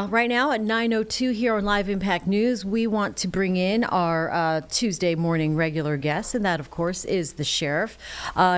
Right now at 9:02 here on Live Impact News, we want to bring in our Tuesday morning regular guest, and that, of course, is the sheriff.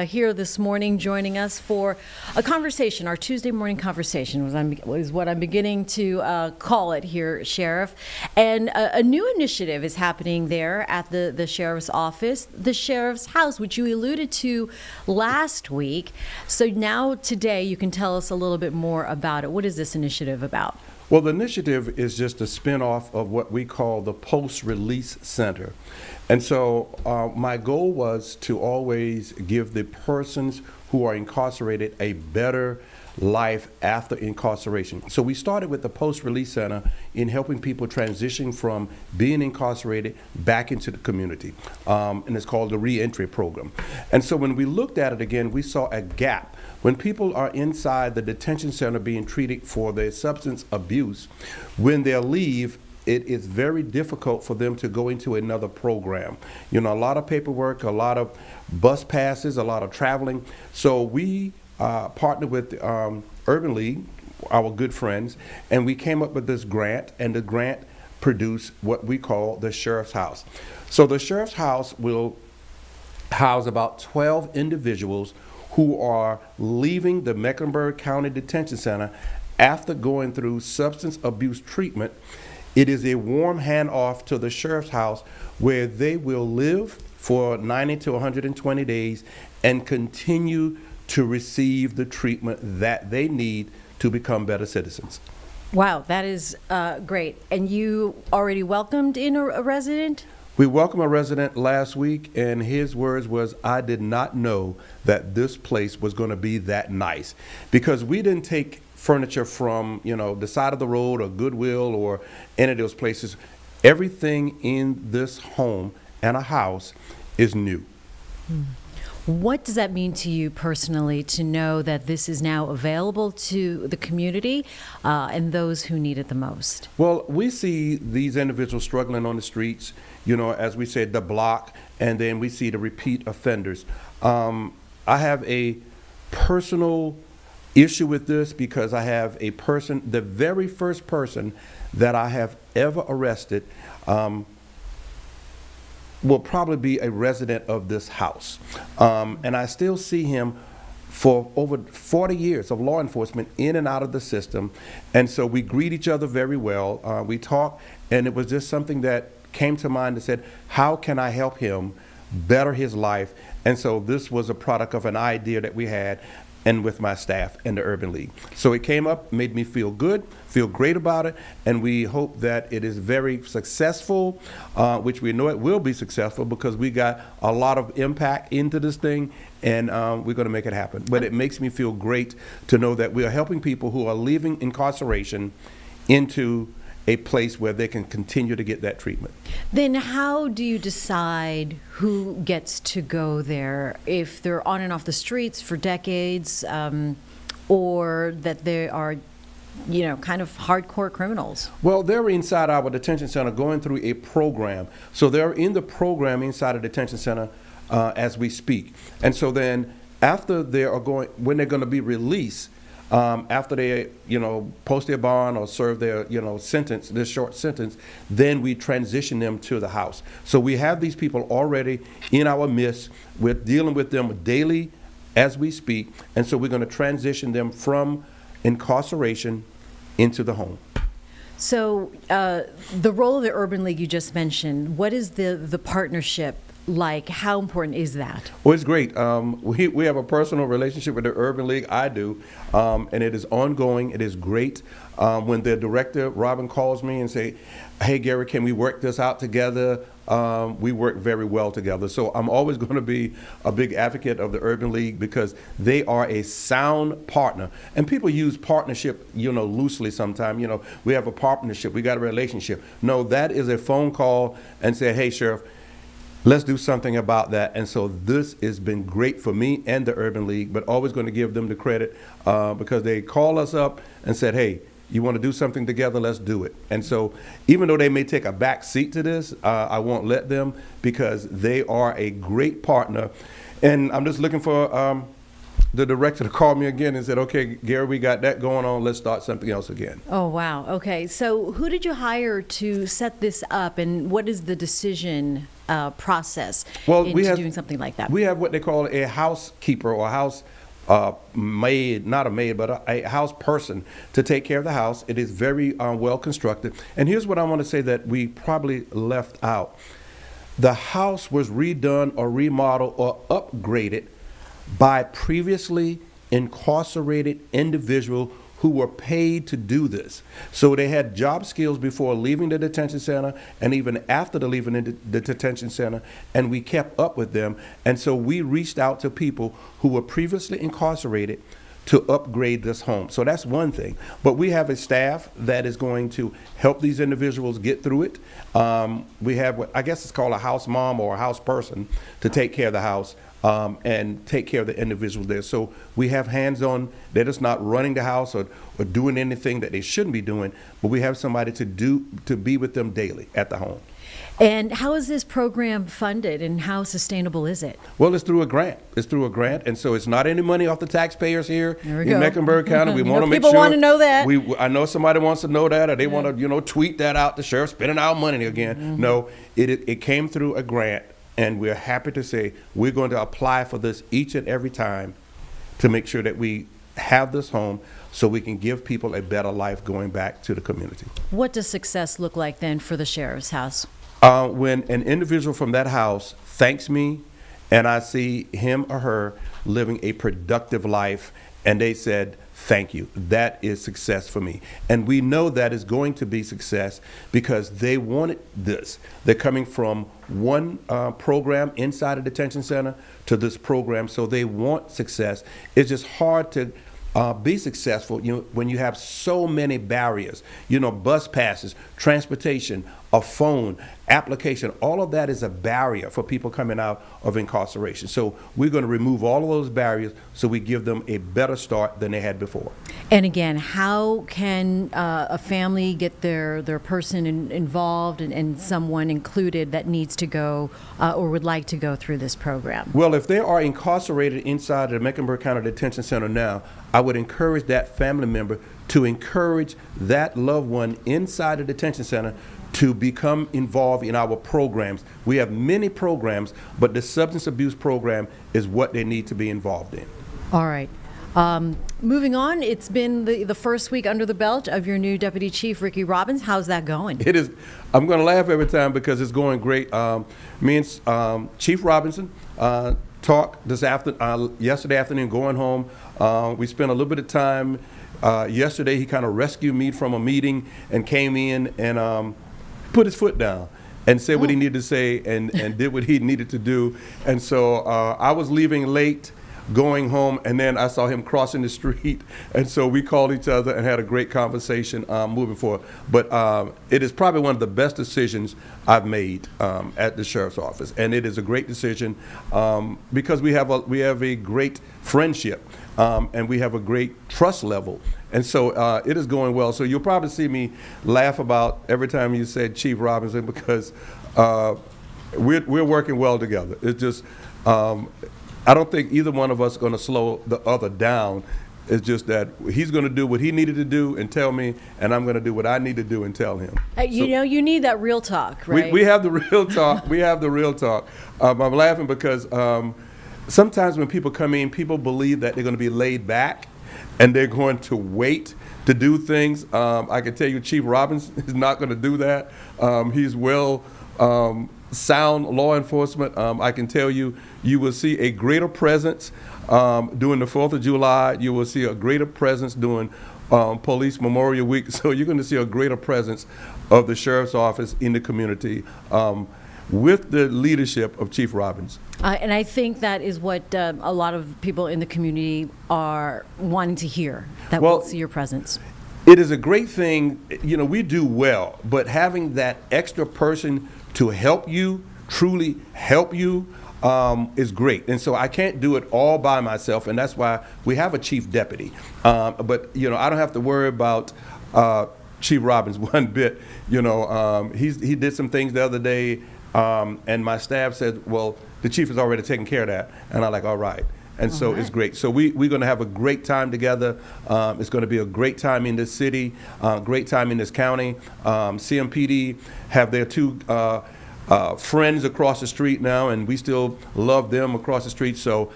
Here this morning joining us for a conversation, our Tuesday morning conversation was what I'm beginning to call it here, Sheriff. And a new initiative is happening there at the sheriff's office, the sheriff's house, which you alluded to last week. So now today you can tell us a little bit more about it. What is this initiative about? Well, the initiative is just a spin-off of what we call the Post-Release Center. And so my goal was to always give the persons who are incarcerated a better life after incarceration. So we started with the Post-Release Center in helping people transition from being incarcerated back into the community. And it's called the Reentry Program. And so when we looked at it again, we saw a gap. When people are inside the detention center being treated for their substance abuse, when they leave, it is very difficult for them to go into another program. You know, a lot of paperwork, a lot of bus passes, a lot of traveling. So we partnered with Urban League, our good friends, and we came up with this grant, and the grant produced what we call the Sheriff's House. So the Sheriff's House will house about 12 individuals who are leaving the Mecklenburg County Detention Center after going through substance abuse treatment. It is a warm handoff to the Sheriff's House where they will live for 90 to 120 days and continue to receive the treatment that they need to become better citizens. Wow, that is great. And you already welcomed in a resident? We welcomed a resident last week, and his words was, "I did not know that this place was going to be that nice," because we didn't take furniture from, you know, the side of the road or Goodwill or any of those places. Everything in this home and a house is new. What does that mean to you personally to know that this is now available to the community and those who need it the most? Well, we see these individuals struggling on the streets, you know, as we said, the block, and then we see the repeat offenders. I have a personal issue with this because I have a person, the very first person that I have ever arrested will probably be a resident of this house. And I still see him for over 40 years of law enforcement in and out of the system. And so we greet each other very well. We talk, and it was just something that came to mind and said, how can I help him better his life? And so this was a product of an idea that we had and with my staff and the Urban League. So it came up, made me feel good, feel great about it, and we hope that it is very successful, which we know it will be successful because we got a lot of impact into this thing, and we're going to make it happen. But it makes me feel great to know that we are helping people who are leaving incarceration into a place where they can continue to get that treatment. Then how do you decide who gets to go there, if they're on and off the streets for decades, or that they are, you know, kind of hardcore criminals? Well, they're inside our detention center going through a program. So they're in the program inside a detention center as we speak. And so then after they are going, when they're going to be released, after they, you know, post their bond or serve their, you know, sentence, this short sentence, then we transition them to the house. So we have these people already in our midst. We're dealing with them daily as we speak, and so we're going to transition them from incarceration into the home. So the role of the Urban League you just mentioned, what is the partnership like? How important is that? Well, it's great. We have a personal relationship with the Urban League. I do, and it is ongoing. It is great. When the director, Robin, calls me and say, "Hey, Gary, can we work this out together?" We work very well together. So I'm always going to be a big advocate of the Urban League because they are a sound partner. And people use partnership, you know, loosely sometimes. You know, we have a partnership, we got a relationship. No, that is a phone call and say, "Hey, Sheriff, let's do something about that." And so this has been great for me and the Urban League, but always going to give them the credit because they call us up and said, "Hey, you want to do something together, let's do it." And so even though they may take a back seat to this, I won't let them because they are a great partner. And I'm just looking for the director to call me again and said, okay, Gary, we got that going on. Let's start something else again. Oh, wow. Okay. So who did you hire to set this up, and what is the decision process into doing something like that? We have what they call a housekeeper or a house maid, not a maid, but a house person to take care of the house. It is very well constructed. And here's what I want to say that we probably left out. The house was redone or remodeled or upgraded by previously incarcerated individuals who were paid to do this. So they had job skills before leaving the detention center and even after the leaving the detention center, and we kept up with them. And so we reached out to people who were previously incarcerated to upgrade this home. So that's one thing. But we have a staff that is going to help these individuals get through it. We have what I guess it's called a house mom or a house person to take care of the house. And take care of the individuals there. So we have hands-on. They're just not running the house or doing anything that they shouldn't be doing, but we have somebody to be with them daily at the home. And how is this program funded, and how sustainable is it? Well, it's through a grant. And so it's not any money off the taxpayers here in Mecklenburg County. We want to make sure. People want to know that. I know somebody wants to know that, or they want to, tweet that out. The sheriff spending our money again. Mm-hmm. No, it came through a grant. And we're happy to say we're going to apply for this each and every time to make sure that we have this home so we can give people a better life going back to the community. What does success look like then for the sheriff's house? When an individual from that house thanks me and I see him or her living a productive life and they said, thank you. That is success for me. And we know that is going to be success because they wanted this. They're coming from one program inside a detention center to this program, so they want success. It's just hard to be successful when you have so many barriers, bus passes, transportation, a phone, application, all of that is a barrier for people coming out of incarceration. So we're going to remove all of those barriers so we give them a better start than they had before. And again, how can a family get their person involved and someone included that needs to go or would like to go through this program? Well, if they are incarcerated inside the Mecklenburg County Detention Center now, I would encourage that family member to encourage that loved one inside the detention center to become involved in our programs. We have many programs, but the substance abuse program is what they need to be involved in. All right. Moving on, it's been the first week under the belt of your new Deputy Chief, Ricky Robbins. How's that going? It is. I'm going to laugh every time because it's going great. Me and Chief Robinson talked yesterday afternoon going home. We spent a little bit of time. Yesterday, he kind of rescued me from a meeting and came in and put his foot down and said what he needed to say and did what he needed to do. And so I was leaving late, going home, and then I saw him crossing the street. And so we called each other and had a great conversation moving forward. But it is probably one of the best decisions I've made at the sheriff's office. And it is a great decision because we have a great friendship and we have a great trust level. And so it is going well. So you'll probably see me laugh about every time you said Chief Robinson because we're working well together. It's just, I don't think either one of us is going to slow the other down. It's just that he's going to do what he needed to do and tell me, and I'm going to do what I need to do and tell him. You need that real talk, right? We have the real talk. We have the real talk. I'm laughing because sometimes when people come in, people believe that they're going to be laid back and they're going to wait to do things. I can tell you Chief Robbins is not going to do that. He's sound law enforcement. I can tell you will see a greater presence during the 4th of July. You will see a greater presence during Police Memorial Week. So you're going to see a greater presence of the Sheriff's Office in the community with the leadership of Chief Robbins. And I think that is what a lot of people in the community are wanting to hear, that we'll see your presence. It is a great thing. We do well, but having that extra person to help you, truly help you, is great. And so I can't do it all by myself, and that's why we have a chief deputy. But I don't have to worry about Chief Robbins one bit. He did some things the other day, and my staff said, well, the chief has already taken care of that. And I'm like, all right. And so it's great. So we're going to have a great time together. It's going to be a great time in this city, great time in this county. CMPD have their two friends across the street now, and we still love them across the street. So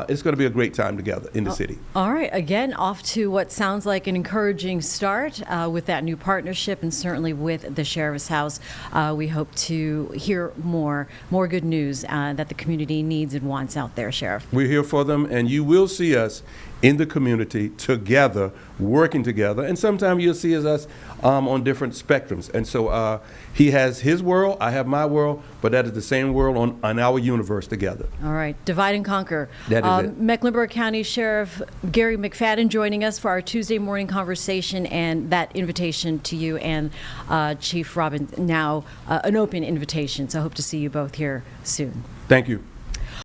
it's going to be a great time together in the city. All right. Again, off to what sounds like an encouraging start with that new partnership, and certainly with the Sheriff's House. We hope to hear more good news that the community needs and wants out there, Sheriff. We're here for them, and you will see us in the community together, working together. And sometimes you'll see us on different spectrums. And so he has his world, I have my world, but that is the same world on our universe together. All right. Divide and conquer. That is it. Mecklenburg County Sheriff Gary McFadden joining us for our Tuesday morning conversation, and that invitation to you and Chief Robin, now an open invitation. So I hope to see you both here soon. Thank you.